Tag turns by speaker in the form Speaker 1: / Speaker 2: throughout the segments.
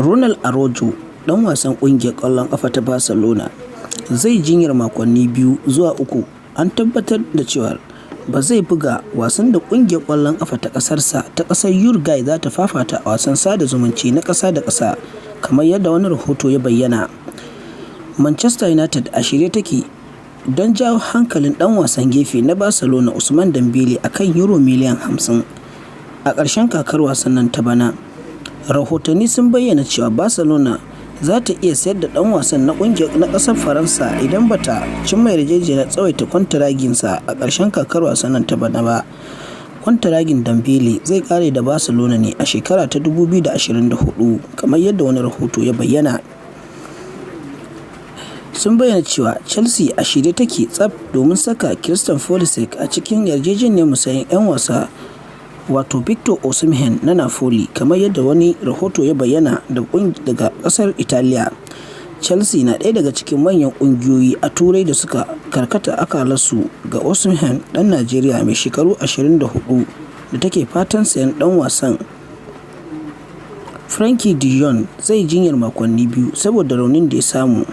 Speaker 1: Ronald Araujo, ɗan wasan ƙungiyar ƙwallon ƙafa ta Barcelona, zai jinyar makonni 2 zuwa 3. An tabbatar da cewa ba zai buga wasan da ƙungiyar ƙwallon ƙafa ta ƙasarsa ta ƙasar Uruguay za ta fafata a wasan sada zumunci na ƙasa da ƙasa, kamar yadda wani rahoto ya bayyana. Manchester United a shirye take don jawo hankalin ɗan wasan gefe na Barcelona Ousmane Dembele a kan €50 miliyan a ƙarshen kakar wasan nan ta bana. Rahotanni sun bayyana cewa Barcelona za ta iya sayar da ɗan wasan na ƙasar Faransa idan ba ta cimma yarjejeniyar tsawaita kwantaraginsa a ƙarshen kakar wasan nan ta bana ba. Kwantaragin Dembele zai ƙare da Barcelona ne a shekara ta 2024, kamar yadda wani rahoto ya bayyana. Sun bayyana cewa Chelsea a shirye take tsaf domin saka Christian Pulisic a cikin yarjejeniyar musayan 'yan wasa, wato Victor Osimhen na Napoli, kamar yadda wani rahoto ya bayyana daga ƙasar Italiya. Chelsea na ɗaya daga cikin manyan ƙungiyoyi a Turai da suka karkata akalarsu ga Osimhen, ɗan Najeriya mai shekaru 24 da take fatan sayen ɗan wasan. Frenkie de Jong zai jinyar makonni 2 saboda raunin da ya samu.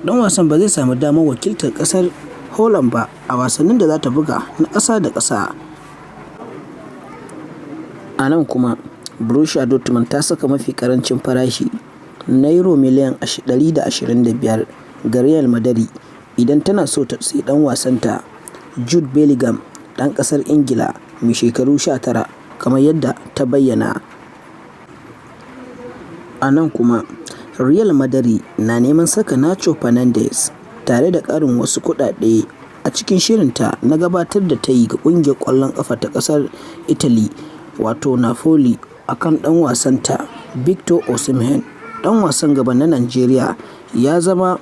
Speaker 1: Ɗan wasan ba zai samu damar wakiltar ƙasar Holland ba a wasannin da za ta buga na ƙasa da ƙasa. A nan kuma, Borussia Dortmund ta saka mafi ƙarancin farashi na €125 miliyan ga Real Madrid idan tana so ta sayi ɗan wasanta Jude Bellingham, ɗan ƙasar Ingila mai shekaru 19, kamar yadda ta bayyana. A nan kuma, Real Madrid na neman saka Nacho Fernandes tare da ƙarin wasu kuɗaɗe a cikin shirinta na gabatar da tayi ga ƙungiyar ƙwallon ƙafa ta ƙasar Italy, wato Napoli, akan ɗan wasanta Victor Osimhen. Ɗan wasan gaba na Najeriya ya zama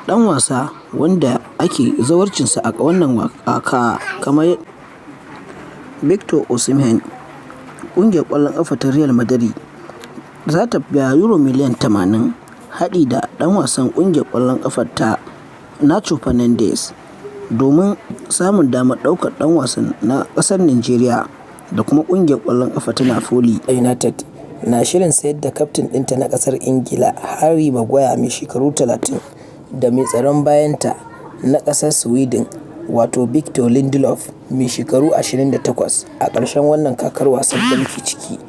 Speaker 1: ɗan wasa wanda ake zawarcinsa a wannan kaka, kamar Victor Osimhen. Ƙungiyar ƙwallon ƙafa ta Real Madrid za ta biya €80 miliyan haɗi da ɗan wasan ƙungiyar ƙwallon ƙafa ta Nacho Fernandes domin samun damar ɗaukar ɗan wasan na ƙasar Najeriya. Da kuma ƙungiyar ƙwallon ƙafa ta Napoli United na shirin sayar da kaftin ɗinta na ƙasar Ingila Harry Maguire mai shekaru 30 da mai tsaron bayanta na ƙasar Sweden, wato Victor Lindelof mai shekaru 28 a ƙarshen wannan kakar wasan da muke ciki.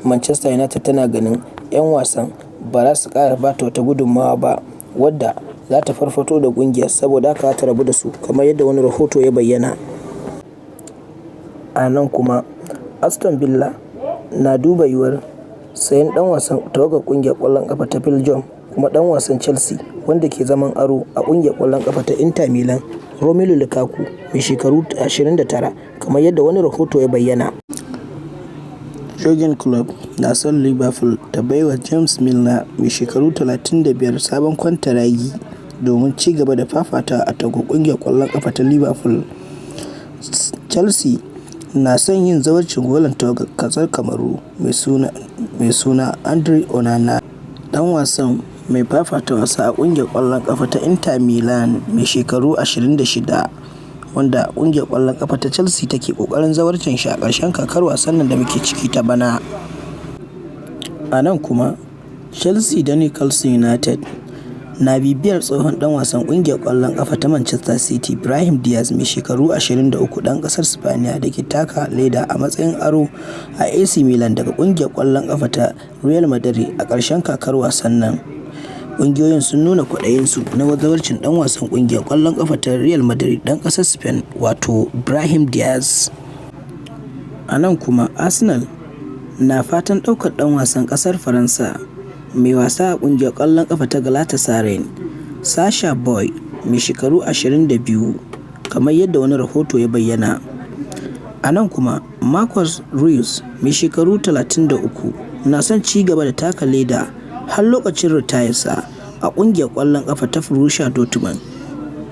Speaker 1: Manchester United tana ganin 'yan wasan ba za su ƙara ba ta wata gudunmawa ba wadda za ta farfato da ƙungiyar, saboda haka ta rabu da su, kamar yadda wani rahoto ya bayyana. A nan kuma, Aston Villa na duba yiwuwar sayen ɗan wasan tawagar ƙungiyar ƙwallon ƙafa ta Belgium kuma ɗan wasan Chelsea wanda ke zaman aro a ƙungiyar ƙwallon ƙafa ta Inter Milan, Romelu Lukaku mai shekaru 29, kamar yadda wani rahoto ya bayyana. Jurgen Klopp na son Liverpool ta baiwa James Milner mai shekaru 35 sabon kwantaragi domin ci gaba da fafata a tawagar ƙungiyar ƙwallon ƙafa ta Liverpool. Chelsea na son yin zawarcin golan tawagar ƙasar Kamaru mai suna Andre Onana. Ɗan wasan mai fafata wasa a ƙungiyar ƙwallon ƙafa ta Inter Milan mai shekaru 26, wanda ƙungiyar ƙwallon ƙafa ta Chelsea take ƙoƙarin zawarcin shi a ƙarshen kakar wasan nan da muke ciki ta bana. A nan kuma, Chelsea da Newcastle United na bibiyar tsohon ɗan wasan ƙungiyar ƙwallon ƙafa ta Manchester City Brahim Diaz mai shekaru 23, ɗan ƙasar Spaniya da ke taka leda a matsayin aro a AC Milan daga ƙungiyar ƙwallon ƙafa ta Real Madrid a ƙarshen kakar wasan nan. Ƙungiyoyin sun nuna kwaɗayinsu na zawarcin ɗan wasan ƙungiyar ƙwallon ƙafa ta Real Madrid ɗan ƙasar Spain, wato Brahim Diaz. A nan kuma, Arsenal na fatan ɗaukar ɗan wasan ƙasar Faransa mai wasa a ƙungiyar ƙwallon ƙafa ta Galatasaray, Sacha Boey mai shekaru 22, kamar yadda wani rahoto ya bayyana. A nan kuma, Marcus Rose mai shekaru 33 na son ci gaba da taka leda har lokacin ritayarsa a ƙungiyar ƙwallon ƙafa ta Borussia Dortmund.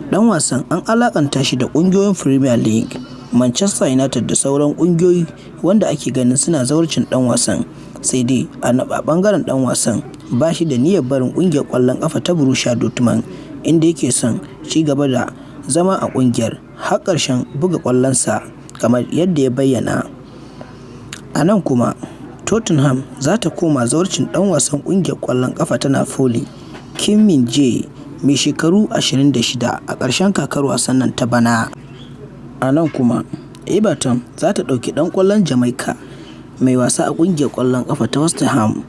Speaker 1: Ɗan wasan an alaƙanta shi da ƙungiyoyin Premier League, Manchester United da sauran ƙungiyoyi wanda ake ganin suna zawarcin ɗan wasan. Sai dai a ɓangaren ɗan wasan ba shi da niyyar barin ƙungiyar ƙwallon ƙafa ta Borussia Dortmund, inda yake son ci gaba da zama a ƙungiyar har ƙarshen buga ƙwallonsa, kamar yadda ya bayyana. A nan kuma, Tottenham za ta koma zawarcin ɗan wasan ƙungiyar ƙwallon ƙafa ta Napoli Kim Min-jae mai shekaru 26 a ƙarshen kakar wasan nan ta bana. A nan kuma, Everton za ta ɗauki ɗan ƙwallon Jamaica mai wasa a ƙungiyar ƙwallon ƙafa ta West Ham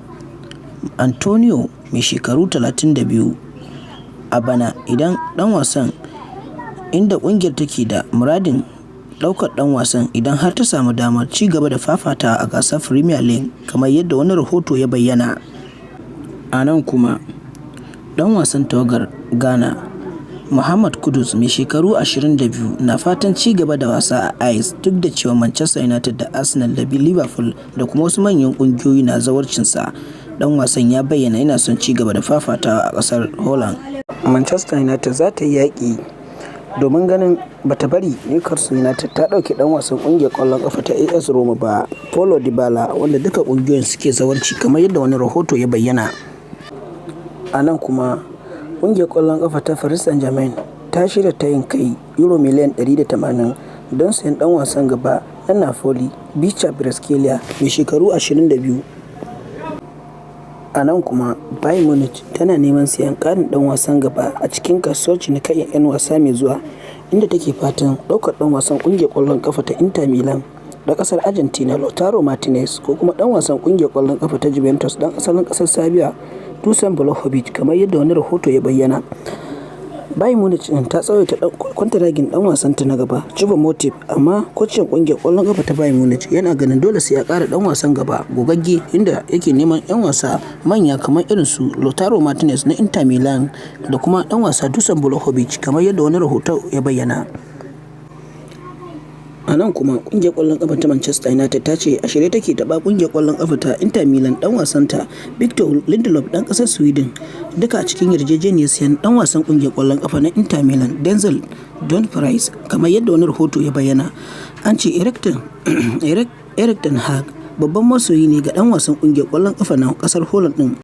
Speaker 1: Antonio mai shekaru 32 a bana idan ɗan wasan, inda ƙungiyar take da muradin ɗaukar ɗan wasan idan har ta samu damar ci gaba da fafatawa a gasar Premier League kamar yadda wani rahoto ya bayyana. A nan kuma, ɗan wasan tawagar Ghana Mohammed Kudus mai shekaru 22 na fatan ci gaba da wasa a Ajax duk da cewa Manchester United da Arsenal da Liverpool da kuma wasu manyan ƙungiyoyi na zawarcinsa. Ɗan wasan ya bayyana yana son ci gaba da fafatawa a ƙasar Holland. Manchester United za ta yi yaƙi domin ganin bata bari Newcastle United ta ɗauki ɗan wasan ƙungiyar ƙwallon ƙafa ta AS Roma ba, Paulo Dybala, wanda duka ƙungiyoyin suke zawarci kamar yadda wani rahoto ya bayyana. A nan kuma, ƙungiyar ƙwallon ƙafa ta Paris Saint-Germain ta shirya tayin kai Euro miliyan 180 don sayen ɗan wasan gaba na Napoli Bicha Braskelia mai shekaru 22. A nan kuma, Bayern Munich tana neman sayen ƙarin ɗan wasan gaba a cikin kasuwar cinikayyar 'yan wasa mai zuwa, inda take fatan ɗaukar ɗan wasan ƙungiyar ƙwallon ƙafa ta Inter Milan da ƙasar Argentina Lautaro Martinez ko kuma ɗan wasan ƙungiyar ƙwallon ƙafa ta Juventus ɗan asalin ƙasar Serbia Dusan Vlahovic kamar yadda wani rahoto ya bayyana. Bayern Munich ta tsawaita kwantaragin ɗan wasanta na gaba Chuba Moting, amma kocin ƙungiyar ƙwallon ƙafa ta Bayern Munich yana ganin dole sai ya ƙara ɗan wasan gaba gogagge, inda yake neman 'yan wasa manya kamar irin su Lautaro Martinez na Inter Milan da kuma ɗan wasa Dusan Vlahovic kamar yadda wani rahoto ya bayyana. A nan kuma, ƙungiyar ƙwallon ƙafa ta Manchester United ta ce a shirye take taɓa ƙungiyar ƙwallon ƙafa ta Inter Milan ɗan wasanta Victor Lindelof ɗan ƙasar Sweden, duka a cikin yarjejeniyar sayan ɗan wasan ƙungiyar ƙwallon ƙafa na Inter Milan Denzel Dumfries kamar yadda wani rahoto ya bayyana. An ce Erik ten Hag babban masoyi ne ga ɗan wasan ƙungiyar ƙwallon ƙafa na ƙasar Holland ɗin.